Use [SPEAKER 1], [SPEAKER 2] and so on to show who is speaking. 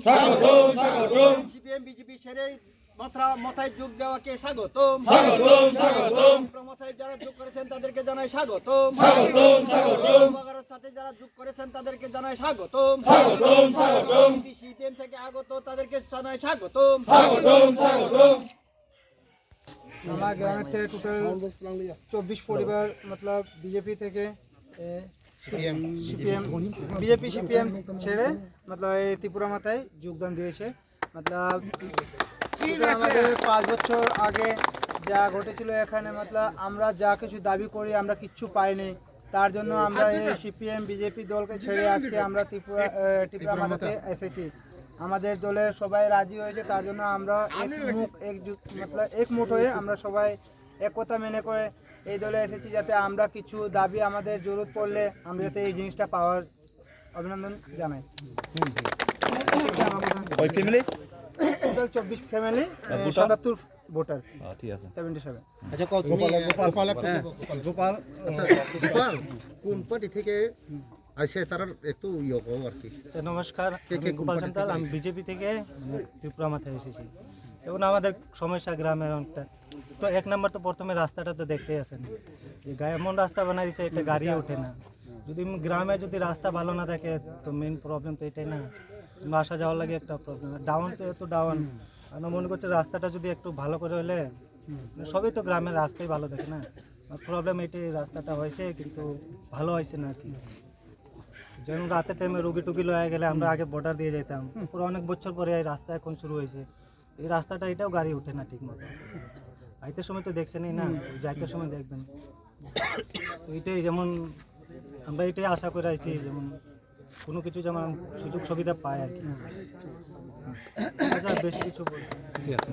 [SPEAKER 1] স্বাগতম স্বাগতম
[SPEAKER 2] CPM BJP ছেড়ে মাথায় যোগ দেওয়াকে স্বাগতম
[SPEAKER 1] স্বাগতম স্বাগতম
[SPEAKER 2] মাথায় যারা যোগ করেছেন তাদেরকে জানাই স্বাগতম
[SPEAKER 1] স্বাগতম স্বাগতম
[SPEAKER 2] বাগারের সাথে যারা যোগ করেছেন তাদেরকে জানাই স্বাগতম
[SPEAKER 1] স্বাগতম স্বাগতম
[SPEAKER 2] সিপিএম থেকে আগত তাদেরকে জানাই স্বাগতম
[SPEAKER 1] স্বাগতম স্বাগতম
[SPEAKER 3] আমার গ্রামের থেকে টোটাল 24 পরিবার মতলব বিজেপি থেকে সিপিএম বিজেপি সিপিএম ছেড়ে মতলব এই ত্রিপুরা মাথায় যোগদান দিয়েছে মতলব আমাদের 5 বছর আগে যা ঘটেছিল এখানে মতলব আমরা যা কিছু দাবি করি আমরা কিচ্ছু পাইনি তার জন্য আমরা এই সিপিএম বিজেপি দলকে ছেড়ে আজকে আমরা ত্রিপুরা মাথাতে এসেছি আমাদের দলের সবাই রাজি হয়েছে তার জন্য আমরা একমুট হয়ে আমরা সবাই একতা মেনে করে এই দলে এসেছি যাতে আমরা কিছু দাবি আমাদের জরুরত পড়লে আমরা যাতে এই জিনিসটা পাওয়ার অভিনন্দন জানাই।
[SPEAKER 4] ওই ফ্যামিলি
[SPEAKER 3] টোটাল 24 ফ্যামিলি 77 ভোটার
[SPEAKER 4] ঠিক আছে
[SPEAKER 3] 77।
[SPEAKER 5] আচ্ছা গোপাল কোন পার্টি থেকে আইসে তার একটু ইয়ে কও আর কি।
[SPEAKER 6] নমস্কার, আমি গোপাল সান্তাল, আমি বিজেপি থেকে ত্রিপুরা মাথায় এসেছি। এবং আমাদের সমস্যা গ্রামের অনেকটা তো 1 নম্বর তো প্রথমে রাস্তাটা তো দেখতেই আছেন যে এমন রাস্তা বানাই দিচ্ছে একটা গাড়ি ওঠে না। যদি গ্রামে যদি রাস্তা ভালো না থাকে তো মেন প্রবলেম তো এটাই না, আসা যাওয়ার লাগে একটা প্রবলেম। ডাউন তো এত ডাউন, আমরা মনে করছি রাস্তাটা যদি একটু ভালো করে হলে সবই তো গ্রামের রাস্তাই ভালো দেখে না। প্রবলেম এটাই রাস্তাটা হয়েছে কিন্তু ভালো হয়েছে না আর কি। যেমন রাতের টাইমে রুগী টুগি লয়ে গেলে আমরা আগে বর্ডার দিয়ে যেতাম, পুরো অনেক বছর পরে এই রাস্তা এখন শুরু হয়েছে। এই রাস্তাটা এটাও গাড়ি ওঠে না ঠিক মতো। আইতে সময় তো দেখছেনই না, যাইতে সময় দেখবেন। এইটাই যেমন আমরা এটাই আশা করে আইছি যেমন কোনো কিছু যেমন সুযোগ সুবিধা পায় আর কি। বেশি কিছু বলতে
[SPEAKER 4] ঠিক আছে।